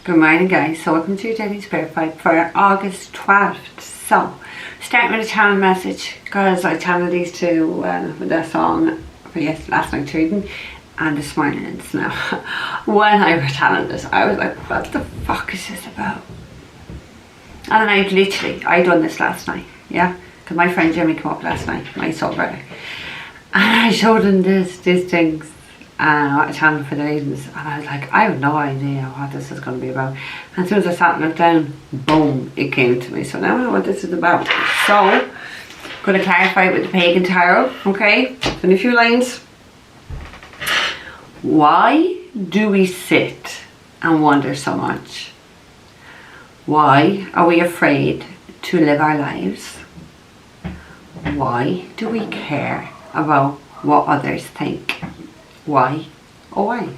Good morning, guys. So welcome to your daily spirit vibe for August 12th. So, starting with a channel message, because I channeled these two with their song for last night's reading and this morning it's now. When I was channeling this, I was like, what the fuck is this about? And then I done this last night, yeah? Because my friend Jimmy came up last night, my soul brother. And I showed him these things. And I channeled for the readings, and I was like, I have no idea what this is going to be about. And as soon as I sat and looked down, boom, it came to me. So now I know what this is about. So, I'm going to clarify it with the Pagan Tarot, okay? In a few lines. Why do we sit and wonder so much? Why are we afraid to live our lives? Why do we care about what others think? Why? Oh, why?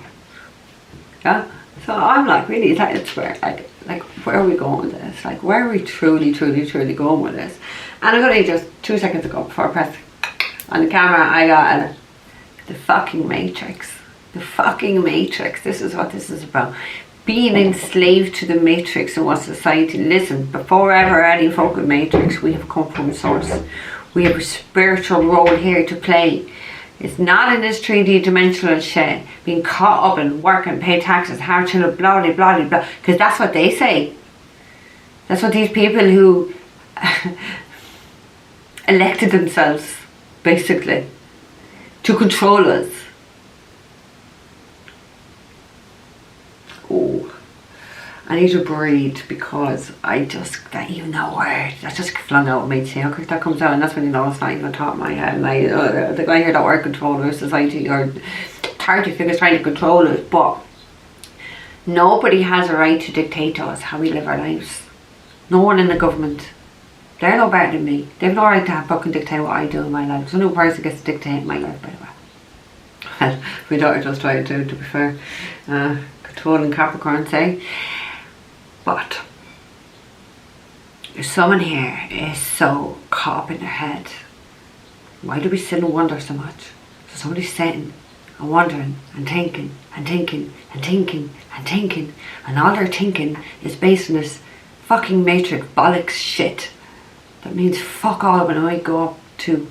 Yeah. So I'm like, really, it's where, like, where are we going with this? Like, where are we truly going with this? And I'm gonna need just 2 seconds ago before I press on the camera. I got the fucking Matrix. The fucking Matrix. This is what this is about. Being enslaved to the Matrix in what society. Listen, before ever any fucking Matrix, we have come from source. We have a spiritual role here to play. It's not in this 3D dimensional shit, being caught up in work and pay taxes, hard to blah blah blah blah, because that's what they say. That's what these people who elected themselves, basically, to control us. Oh, I need to breathe because that even that word, that just flung out of me. See how quick that comes out, and that's when you know it's not even on top of my head. Like, the guy here that word control our society, or authority figures trying to control us, but nobody has a right to dictate to us how we live our lives. No one in the government. They're no better than me. They've no right to fucking dictate what I do in my life. So no person gets to dictate my life, by the way. Well, my daughter does try to be fair. Controlling Capricorn, say. But if someone here is so caught up in their head, why do we sit and wonder so much? So somebody's sitting and wondering and thinking and thinking and thinking and thinking, and all they're thinking is based on this fucking matrix bollocks shit that means fuck all when I go up to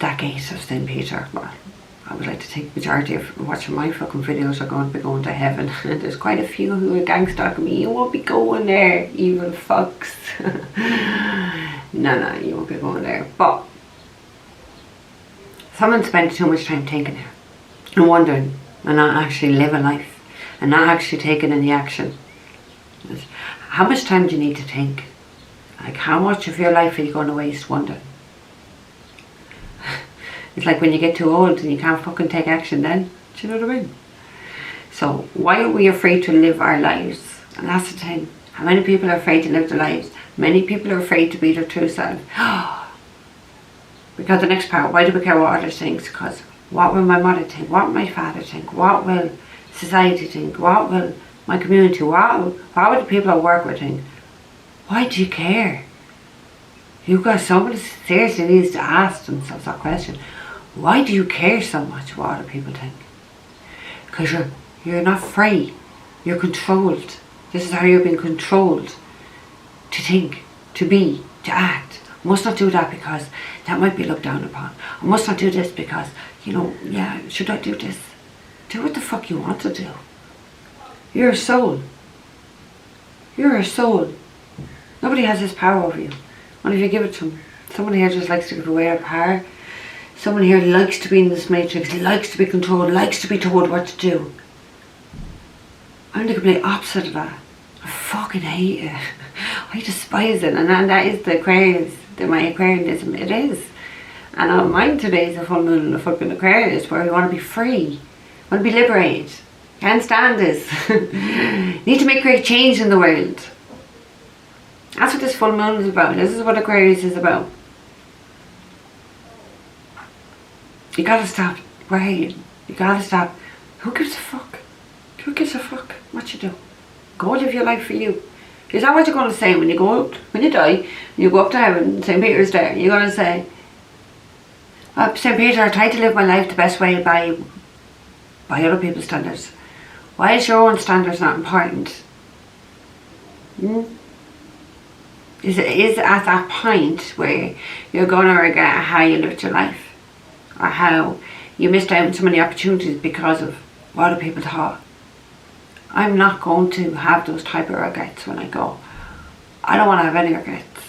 that gate of St. Peter. Well, I would like to think the majority of watching my fucking videos are going to be going to heaven. And there's quite a few who are gangstalking me. You won't be going there, evil fucks. No, you won't be going there. But someone spent too much time thinking here and wondering and not actually living life and not actually taking any action. How much time do you need to think? Like, how much of your life are you going to waste wondering? It's like when you get too old and you can't fucking take action then. Do you know what I mean? So, why are we afraid to live our lives? And that's the thing. How many people are afraid to live their lives? Many people are afraid to be their true self. Because the next part, why do we care what others think? Because what will my mother think? What will my father think? What will society think? What will my community? What will the people I work with think? Why do you care? You've got somebody seriously needs to ask themselves that question. Why do you care so much what other people think? Because you're not free. You're controlled. This is how you're being controlled. To think, to be, to act. I must not do that because that might be looked down upon. I must not do this because, should I do this? Do what the fuck you want to do. You're a soul. You're a soul. Nobody has this power over you. What if you give it to them? Someone here just likes to give away their power. Someone here likes to be in this matrix, likes to be controlled, likes to be told what to do. I'm the complete opposite of that. I fucking hate it. I despise it. And that is the Aquarius, my Aquarianism. It is. And mine today is a full moon in a fucking Aquarius where we want to be free. Want to be liberated. Can't stand this. Need to make great change in the world. That's what this full moon is about. This is what Aquarius is about. You gotta stop worrying. You gotta stop. Who gives a fuck? Who gives a fuck what you do? Go live your life for you. Is that what you're going to say when you go out, when you die, you go up to heaven, St. Peter's there, you're going to say, St. Peter, I tried to live my life the best way by other people's standards. Why is your own standards not important? Is it at that point where you're going to regret how you lived your life? Or how you missed out on so many opportunities because of what other people thought? I'm not going to have those type of regrets when I go. I don't want to have any regrets.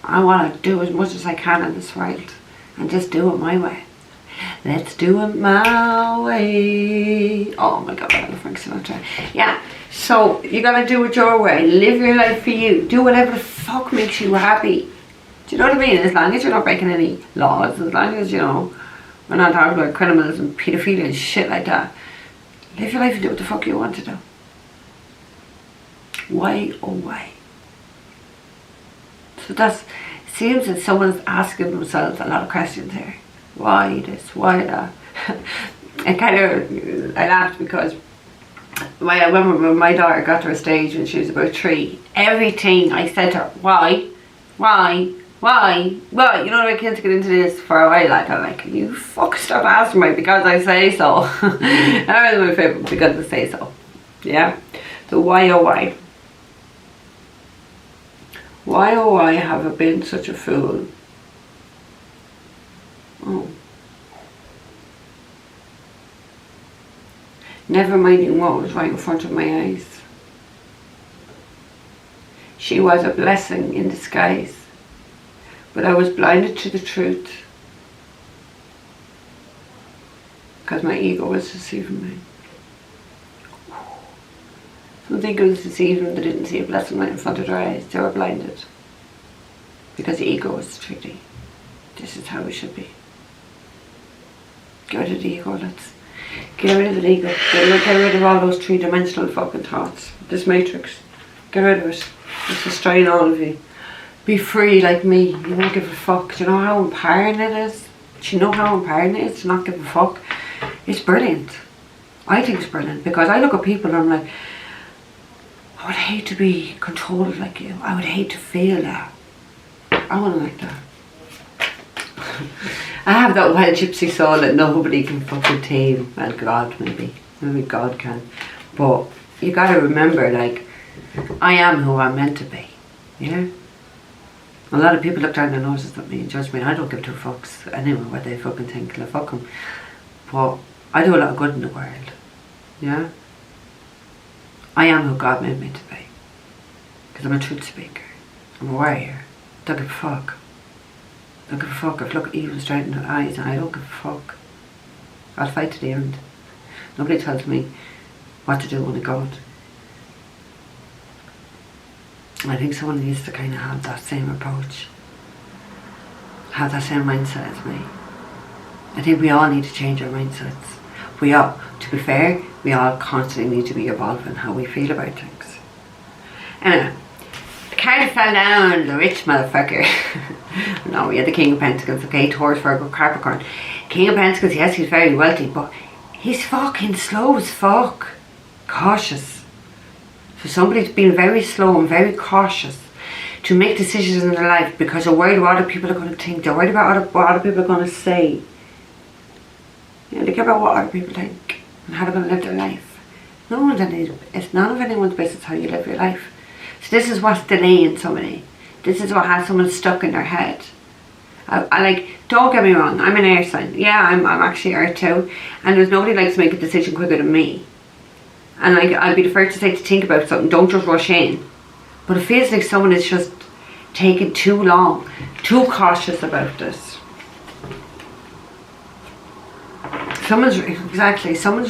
I want to do as much as I can in this world and just do it my way. Let's do it my way. Oh my God, I love Frank Sinatra. Yeah, so you gotta do it your way. Live your life for you. Do whatever the fuck makes you happy. Do you know what I mean? As long as you're not breaking any laws, as long as, you know, we're not talking about criminals and paedophilia and shit like that. Live your life and do what the fuck you want to do. Why, oh why? So it seems that someone's asking themselves a lot of questions here. Why this? Why that? I laughed because I remember when my daughter got to a stage when she was about 3, everything I said to her, why? You know, my kids get into this for a while, like, I'm like, you fuck stop asking me because I say so. That was my favourite, because I say so. Yeah? So why oh why? Why oh why have I been such a fool? Oh. Never minding what was right in front of my eyes. She was a blessing in disguise, but I was blinded to the truth because my ego was deceiving me. Some think it was deceiving, they didn't see a blessing right in front of their eyes. They were blinded because the ego was tricky. This is how it should be. Get rid of the ego, let's get rid of the ego. Get rid of all those 3-dimensional fucking thoughts. This matrix. Get rid of it. It's destroying all of you. Be free like me. You won't give a fuck. Do you know how empowering it is? Do you know how empowering it is to not give a fuck? It's brilliant. I think it's brilliant because I look at people and I'm like, I would hate to be controlled like you. I would hate to feel that. I want to like that. I have that wild gypsy soul that nobody can fucking tame. Well, God maybe. Maybe God can. But you gotta remember, like, I am who I'm meant to be. Yeah? A lot of people look down their noses at me and judge me. I don't give 2 fucks anyway what they fucking think. Like, fuck them. But I do a lot of good in the world. Yeah? I am who God made me to be. Because I'm a truth speaker. I'm a warrior. Don't give a fuck. Don't give a fuck. If look evil straight in the eyes and I don't give a fuck. I'll fight to the end. Nobody tells me what to do when I go out. I think someone needs to kind of have that same approach. Have that same mindset as me. I think we all need to change our mindsets. We all, to be fair, we all constantly need to be evolving how we feel about things. Anyway, the card fell down, the rich motherfucker. No, we had the King of Pentacles, okay, Taurus, Virgo, Capricorn. King of Pentacles, yes, he's very wealthy, but he's fucking slow as fuck. Cautious. So somebody's been very slow and very cautious to make decisions in their life because they're worried what other people are going to think. They're worried about what other people are going to say. You know, they care about what other people think and how they're going to live their life. It's none of anyone's business how you live your life. So this is what's delaying somebody. This is what has someone stuck in their head. I like, don't get me wrong, I'm an air sign. Yeah, I'm actually earth too. And there's nobody likes to make a decision quicker than me. And like, I'll be the first to say to think about something, don't just rush in. But it feels like someone is just taking too long, too cautious about this. Someone's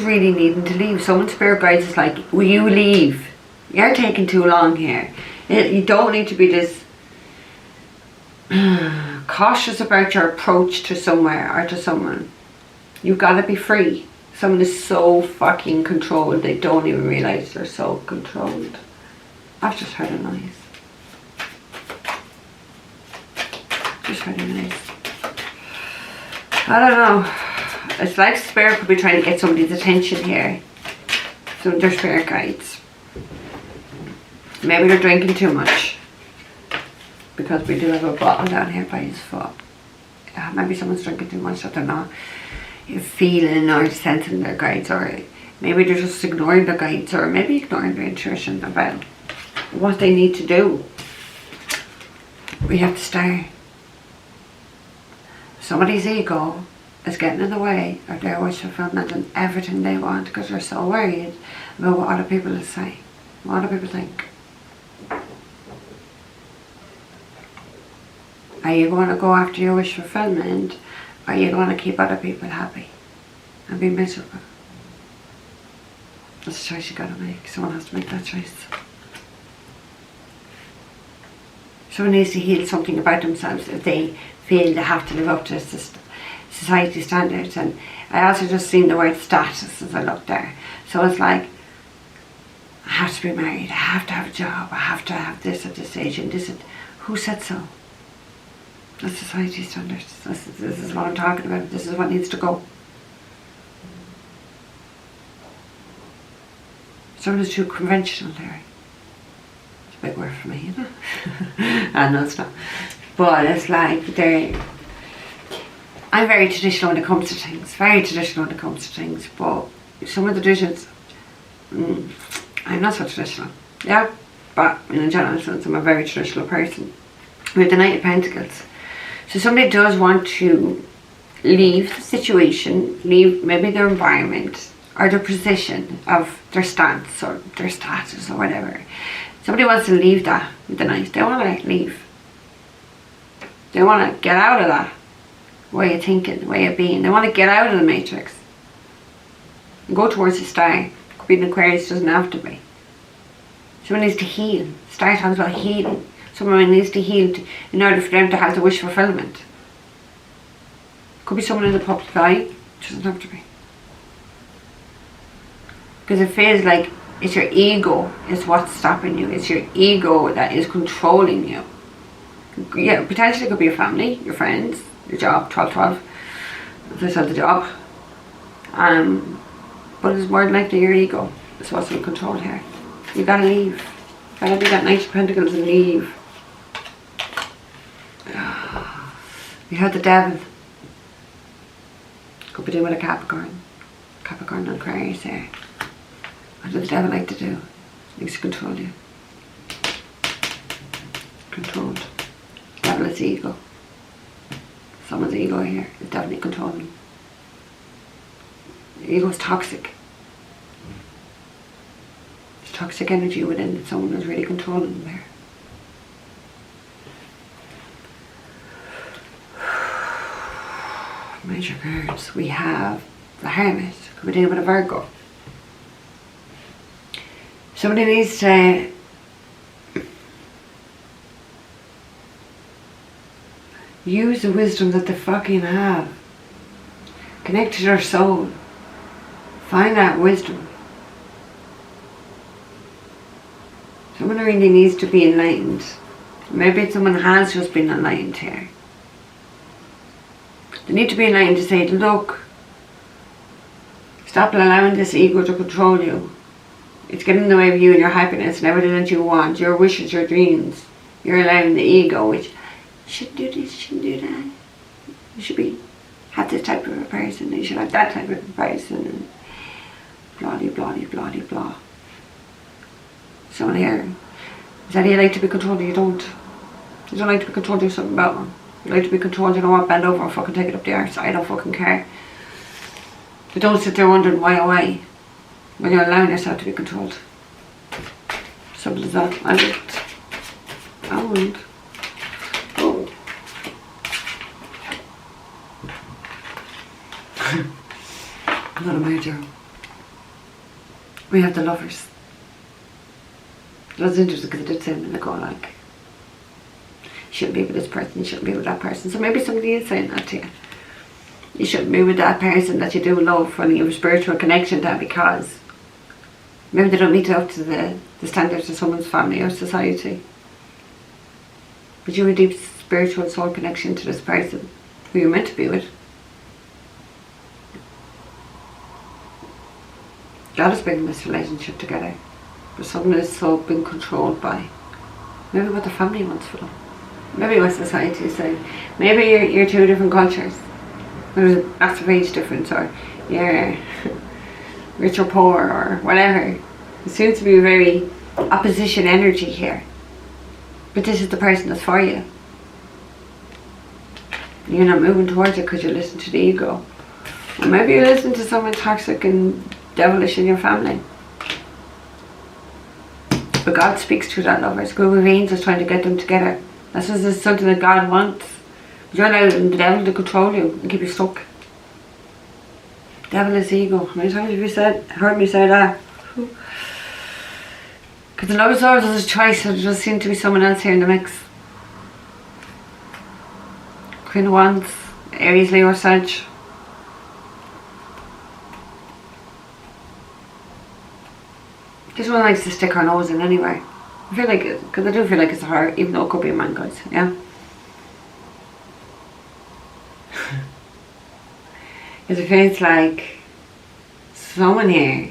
really needing to leave. Someone's spirit guides is like, will you leave? You're taking too long here. You don't need to be this cautious about your approach to somewhere or to someone. You've got to be free. Someone is so fucking controlled, they don't even realise they're so controlled. I've just heard a noise. Just heard a noise. I don't know. It's like spirit could be trying to get somebody's attention here. So they're spirit guides. Maybe they're drinking too much. Because we do have a bottle down here by his foot. Maybe someone's drinking too much, I don't know. You're feeling or sensing their guides, or Maybe they're just ignoring the guides, or maybe ignoring their intuition about what they need to do. We have to start. Somebody's ego is getting in the way of their wish fulfillment and everything they want, because they're so worried about what other people will say, what other people think. Are you going to go after your wish fulfillment, or are you going to keep other people happy and be miserable? That's a choice you got to make. Someone has to make that choice. Someone needs to heal something about themselves if they feel they have to live up to society standards. And I also just seen the word status as I looked there. So it's like, I have to be married, I have to have a job, I have to have this at this age, and this. Who said so? That's society standards. This is what I'm talking about. This is what needs to go. Some is too conventional there. It's a big word for me, isn't it? I know it's not. But it's like I'm very traditional when it comes to things. Very traditional when it comes to things. But some of the traditions, I'm not so traditional. Yeah, but in a general sense, I'm a very traditional person. With the Knight of Pentacles. So somebody does want to leave the situation, leave maybe their environment or their position of their stance or their status or whatever. Somebody wants to leave that with the Knight. They want to leave. They want to get out of that way of thinking, way of being. They want to get out of the matrix and go towards the star. It could be an Aquarius, doesn't have to be. Someone needs to heal. Star talks about healing. Someone needs to heal in order for them to have the wish fulfillment. Could be someone in the public eye. It doesn't have to be. Because it feels like it's your ego is what's stopping you. It's your ego that is controlling you. Yeah, potentially it could be your family, your friends, your job, 12-12. If they said the job. But it's more than likely your ego is what's in control here. You gotta leave. You gotta be that Knight of Pentacles and leave. You had the Devil. Could be doing with a Capricorn. Capricorn and Aquarius here. What does the Devil like to do? He likes to control you. Controlled. Devil is ego. Someone's ego here is definitely controlling. The ego is toxic. There's toxic energy within someone who's really controlling them there. Major cards. We have the Hermit. Could be dealing with a Virgo. Somebody needs to use the wisdom that they fucking have. Connect to their soul. Find that wisdom. Someone really needs to be enlightened. Maybe someone has just been enlightened here. They need to be enlightened to say, look, stop allowing this ego to control you. It's getting in the way of you and your happiness and everything that you want, your wishes, your dreams. You're allowing the ego, which, you shouldn't do this, you shouldn't do that. You should have this type of a person, you should have that type of a person, and blah, blah, blah, blah, blah. Someone here, is that you like to be controlled or you don't? You don't like to be controlled, do something about them. You like to be controlled, you know what, bend over and fucking take it up the arse. I don't fucking care. But don't sit there wondering why oh why when you're allowing yourself to be controlled. Simple as that. I won't. Oh. Not a major. We have the Lovers. That's interesting because I did say a minute ago, like, you shouldn't be with this person, you shouldn't be with that person. So maybe somebody is saying that to you. You shouldn't be with that person that you do love and you have a spiritual connection to, because maybe they don't meet up to the standards of someone's family or society. But you have a deep spiritual soul connection to this person who you're meant to be with. God is bringing this relationship together. But someone is so being controlled by maybe what the family wants for them. Maybe what society is saying. Maybe you're two different cultures. There's a massive age difference, or you're rich or poor or whatever. It seems to be a very opposition energy here. But this is the person that's for you. You're not moving towards it because you listen to the ego. Or maybe you listen to someone toxic and devilish in your family. But God speaks through that lover. It's group of angels trying to get them together. This is something that God wants. But you're allowing the devil to control you and keep you stuck. Devil is ego. How many times have you heard me say that? Because the lover's always has a choice, so there does seem to be someone else here in the mix. Queen of Wands, Aries, Leo, or Sag. This one likes to stick her nose in anyway. I feel like it, because I do feel like it's her, even though it could be a man, guys. Yeah. Because it feels like someone here.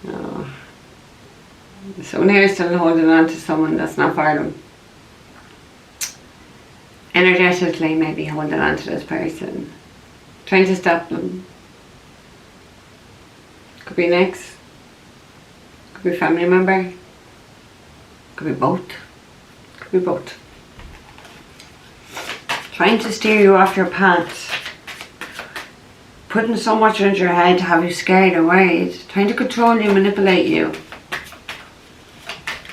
Oh, someone here is still holding on to someone that's not for them. Energetically, maybe holding on to this person, trying to stop them. Could be an ex, could be a family member, could be both, could be both. Trying to steer you off your path, putting so much into your head to have you scared or worried, trying to control you, manipulate you.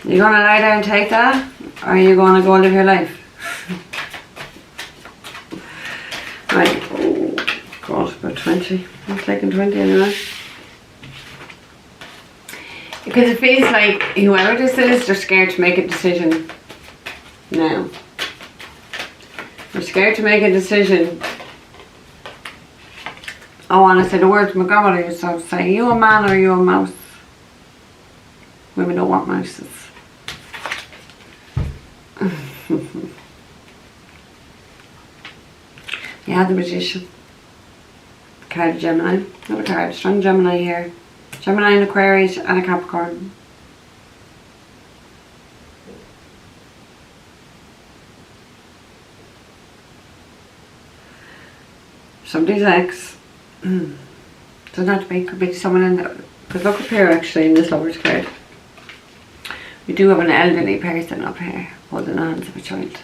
Are you going to lie there and take that, or are you going to go live your life? Right, oh god, about 20, I'm taking 20 anyway. Because it feels like whoever this is, they're scared to make a decision now. They're scared to make a decision. I want to say the words my grandmother used to say, are you a man or are you a mouse? Women don't want mouses. Yeah, the Magician. Card of Gemini. Another card, strong Gemini here. Gemini, an Aquarius and a Capricorn. Somebody's ex. Doesn't have to be, could be someone in the, because look up here actually in this lover's card. We do have an elderly person up here holding the hands of a child.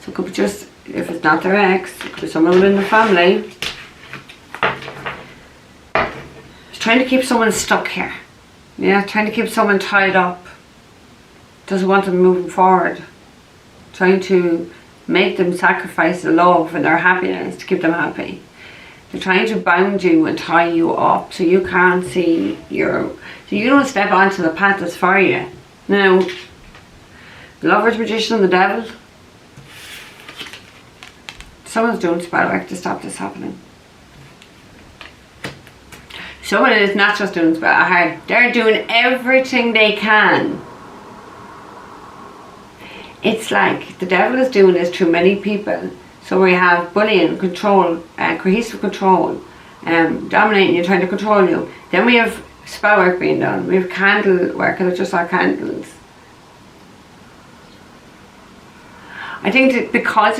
So it could be just, if it's not their ex, it could be someone within the family. It's trying to keep someone stuck here. Yeah, trying to keep someone tied up. Doesn't want them moving forward. Trying to make them sacrifice the love and their happiness to keep them happy. They're trying to bound you and tie you up so you can't see so you don't step onto the path that's for you. Now, the Lover's, Magician and the Devil. Someone's doing spell work to stop this happening. Someone is not just doing spell work, they're doing everything they can. It's like the devil is doing this to many people. So we have bullying, control, cohesive control, dominating you, trying to control you. Then we have spell work being done. We have candle work, and it's just our candles. I think that because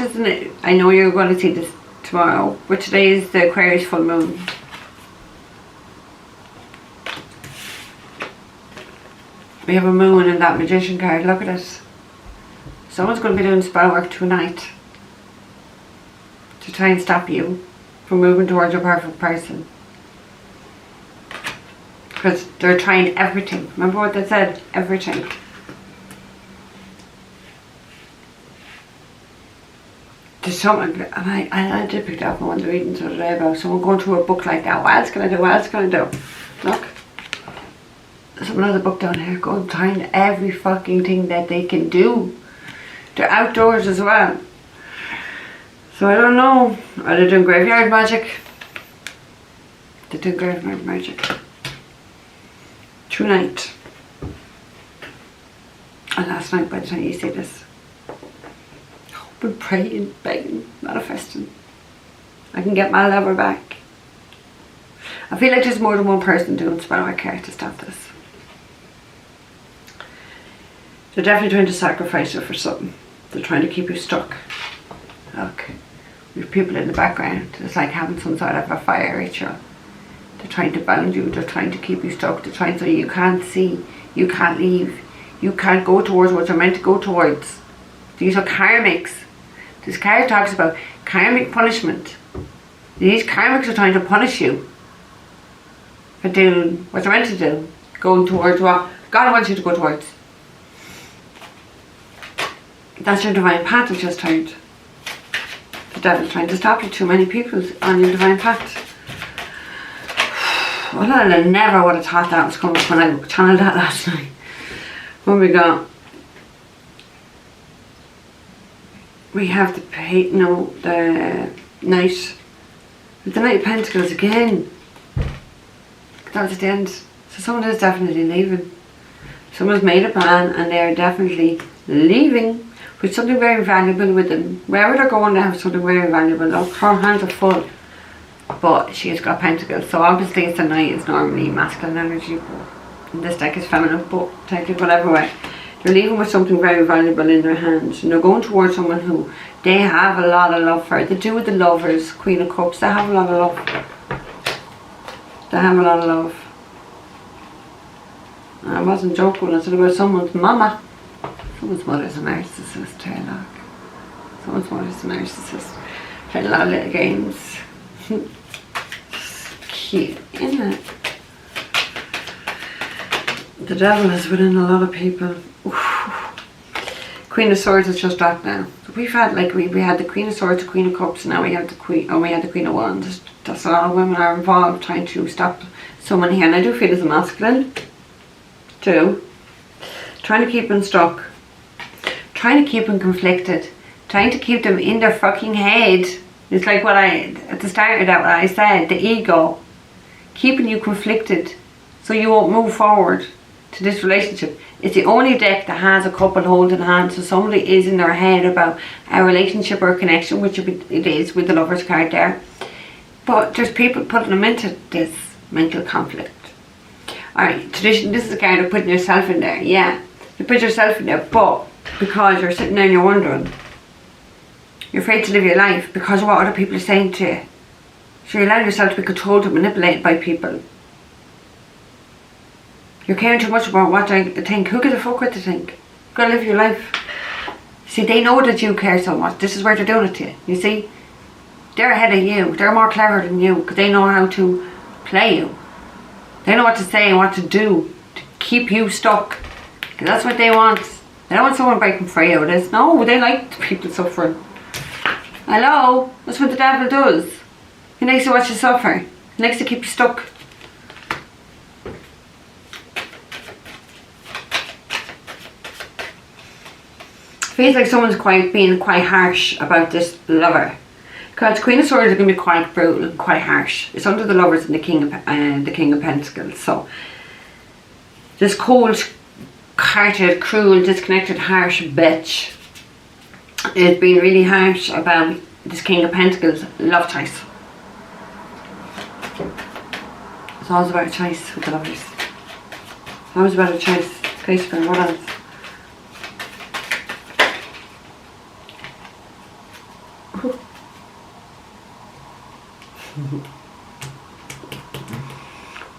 I know you're going to see this tomorrow, but today is the Aquarius full moon. We have a moon in that Magician card, look at it. Someone's going to be doing spell work tonight to try and stop you from moving towards your perfect person. Because they're trying everything. Remember what they said? Everything. There's someone, and I did pick that up in one of the readings the other day about someone going through a book like that. What else can I do? What else can I do? Look. There's another book down here. Go and find every fucking thing that they can do. They're outdoors as well. So I don't know. Are they doing graveyard magic? They're doing graveyard magic. Tonight. And last night by the time you see this. Hoping, praying, begging, manifesting. I can get my lover back. I feel like there's more than one person doing spell work here to stop this. They're definitely trying to sacrifice you for something. They're trying to keep you stuck. Look, we have people in the background. It's like having some sort of a fire ritual. They're trying to bound you. They're trying to keep you stuck. They're trying so you can't see. You can't leave. You can't go towards what you're meant to go towards. These are karmics. This card talks about karmic punishment. These karmics are trying to punish you for doing what you're meant to do. Going towards what God wants you to go towards. That's your divine path, I just heard. The devil's trying to stop you. Too many people on your divine path. Well, I never would have thought that was coming when I channeled that last night. What we got? We have the the Knight. The Knight of Pentacles again. That was at the end. So someone is definitely leaving. Someone's made a plan and they're definitely leaving with something very valuable with them. Wherever they're going, they have something very valuable. Look, her hands are full. But she's got pentacles. So obviously it's the Knight is normally masculine energy. And this deck is feminine, but take it whatever way. They're leaving with something very valuable in their hands. And they're going towards someone who they have a lot of love for. They do with the Lovers, Queen of Cups. They have a lot of love. They have a lot of love. I wasn't joking when I said about someone's mama. Someone's mother's a narcissist, hey look. Someone's mother's a narcissist. Played a lot of little games. Cute, isn't it? The devil is within a lot of people. Oof. Queen of Swords is just that now. We've had like we had the Queen of Swords, the Queen of Cups, and now we have the Queen. Oh, we had the Queen of Wands. That's a lot of women are involved trying to stop someone here, and I do feel it's a masculine too. Trying to keep them stuck, trying to keep them conflicted, trying to keep them in their fucking head. It's like what I at the start of that what I said, the ego, keeping you conflicted, so you won't move forward to this relationship. It's the only deck that has a couple holding hands, so somebody is in their head about a relationship or a connection, which it is with the Lovers card there. But there's people putting them into this mental conflict. Alright, tradition, this is a card of putting yourself in there. Yeah, you put yourself in there, but because you're sitting there and you're wondering, you're afraid to live your life because of what other people are saying to you. So you allow yourself to be controlled and manipulated by people. You're caring too much about what they think. Who gives a fuck what they think? You've got to live your life. See, they know that you care so much. This is where they're doing it to you. You see? They're ahead of you. They're more clever than you because they know how to play you. They know what to say and what to do to keep you stuck. Because that's what they want. They don't want someone breaking free out of this. No, they like the people suffering. Hello? That's what the devil does. He likes to watch you suffer. He likes to keep you stuck. Feels like someone's being quite harsh about this lover. Because Queen of Swords is going to be quite brutal and quite harsh. It's under the Lovers and the King of Pentacles. So this cold-hearted, cruel, disconnected, harsh bitch is being really harsh about this King of Pentacles love choice. It's always about a choice with the Lovers. It's always about a choice. Basically, what else?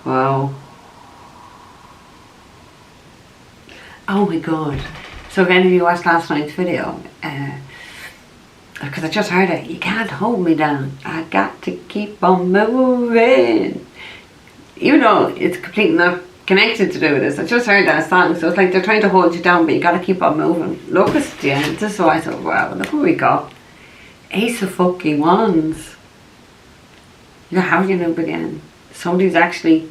Wow. Oh my god. So if any of you watched last night's video, because I just heard it, you can't hold me down. I got to keep on moving. Even though it's completely not connected to do with this, I just heard that song, so it's like they're trying to hold you down, but you got to keep on moving. Look at the end. This is why I thought, wow, look what we got. Ace of fucking Wands. You're having a new beginning. Somebody's actually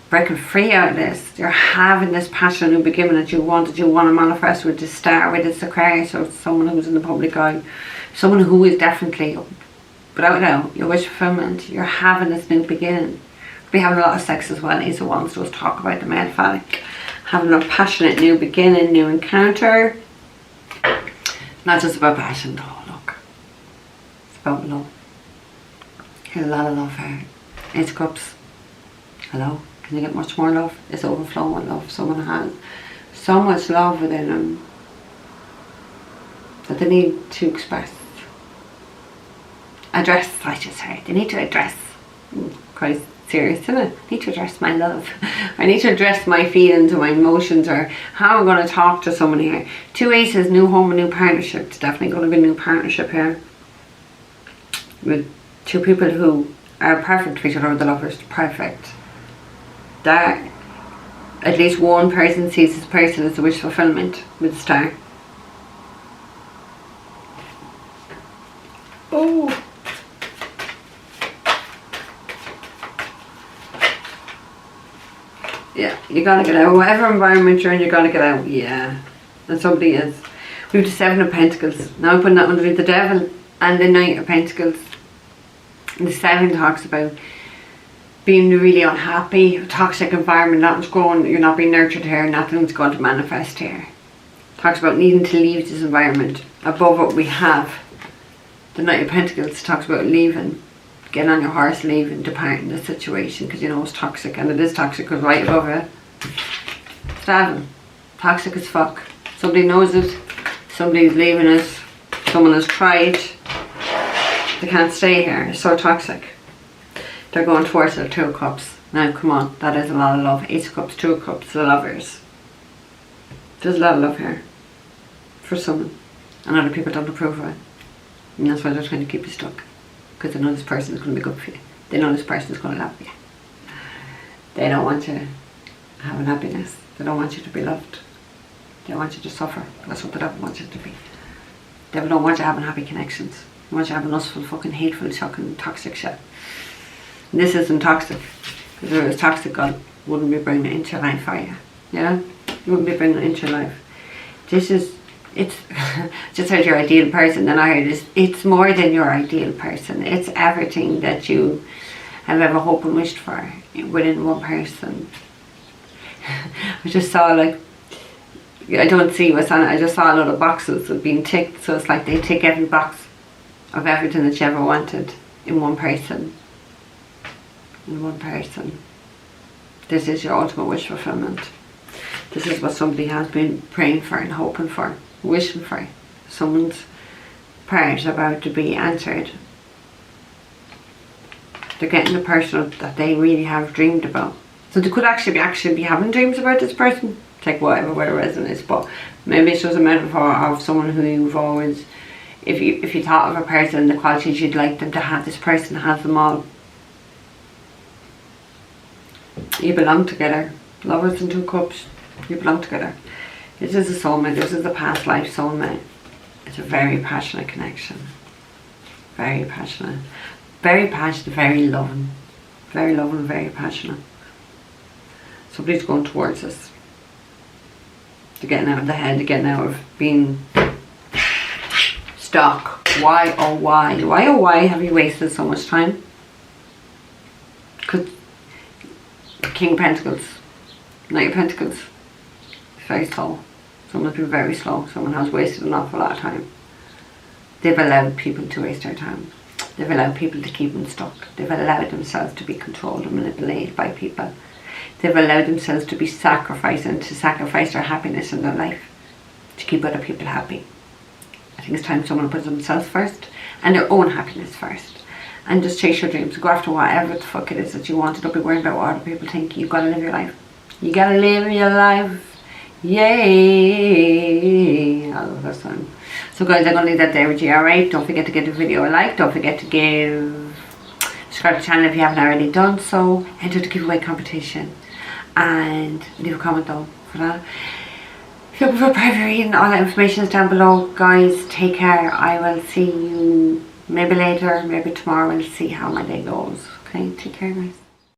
breaking free out of this. You're having this passion new beginning that you want to manifest with this star, with this Aquarius, or someone who's in the public eye. Someone who is definitely, without a doubt, your wish fulfillment. You're having this new beginning. Be having a lot of sex as well. Ace of Wands does talk about the male phallic. Having a passionate new beginning, new encounter. Not just about passion though, look. It's about love. There's a lot of love here. Ace of Cups. Hello? Can you get much more love? It's overflowing with love. Someone has so much love within them that they need to express. Address, I should say. They need to address. Christ. serious, isn't it? I need to address my love. I need to address my feelings or my emotions, or how I'm going to talk to someone here. 2 aces, new home and new partnership. It's definitely going to be a new partnership here. With 2 people who are perfect for each other, the lovers, perfect. That at least one person sees this person as a wish fulfillment with the star. Oh. Yeah, you gotta get out. Whatever environment you're in, you gotta get out. Yeah. And somebody is. We have the 7 of Pentacles. Now I'm putting that underneath the Devil and the Knight of Pentacles. And the 7 talks about being really unhappy, a toxic environment, nothing's going, you're not being nurtured here, nothing's going to manifest here. Talks about needing to leave this environment. Above what we have, the Knight of Pentacles talks about leaving. Getting on your horse, leaving, departing the situation because you know it's toxic, and it is toxic because right above it, stabbing, toxic as fuck. Somebody knows it, somebody's leaving it, someone has tried, they can't stay here, it's so toxic. They're going towards the 2 of Cups. Now come on, that is a lot of love. 8 of Cups, 2 of Cups, the lovers. There's a lot of love here for someone, and other people don't approve of it, and that's why they're trying to keep you stuck. Because they know this person is going to be good for you. They know this person is going to love you. They don't want you to have an happiness. They don't want you to be loved. They want you to suffer. That's what the devil wants you to be. The devil don't want you having happy connections. They want you having lustful, fucking hateful, shocking, toxic shit. And this isn't toxic. Because if it was toxic, God wouldn't be bringing it into your life for you. Yeah? He wouldn't be bringing it into your life. This is... It's just heard your ideal person, and I heard this, it's more than your ideal person. It's everything that you have ever hoped and wished for within one person. I just saw, like, I don't see what's on it, I just saw a lot of boxes of being ticked, so it's like they tick every box of everything that you ever wanted in one person. In one person. This is your ultimate wish fulfillment. This is what somebody has been praying for and hoping for. Wishing for. Someone's prayers about to be answered. They're getting the person that they really have dreamed about. So they could actually be having dreams about this person. Take whatever way it resonates, but maybe it's just a metaphor of someone who you've always, if you thought of a person, the qualities you'd like them to have, this person has them all. You belong together. Lovers and 2 cups. You belong together. This is a soulmate, this is a past life soulmate. It's a very passionate connection. Very passionate. Very passionate, very loving. Very loving, very passionate. Somebody's going towards us. They're getting out of the head, they're getting out of being stuck. Why, oh why? Why, oh why have you wasted so much time? Because King of Pentacles, Knight of Pentacles, very slow. Someone's been very slow. Someone has wasted an awful lot of time. They've allowed people to waste their time. They've allowed people to keep them stuck. They've allowed themselves to be controlled and manipulated by people. They've allowed themselves to be sacrificed and to sacrifice their happiness in their life to keep other people happy. I think it's time someone puts themselves first and their own happiness first. And just chase your dreams. Go after whatever the fuck it is that you want. Don't be worried about what other people think. You've got to live your life. You got to live your life. Yay! I love that song. So guys, I'm going to leave that there with you, alright? Don't forget to give the video a like. Don't forget to subscribe to the channel if you haven't already done so. Enter the giveaway competition. And leave a comment though for that. If you're looking for a private reading, all that information is down below. Guys, take care. I will see you maybe later, maybe tomorrow. We'll see how my day goes. Okay, take care guys.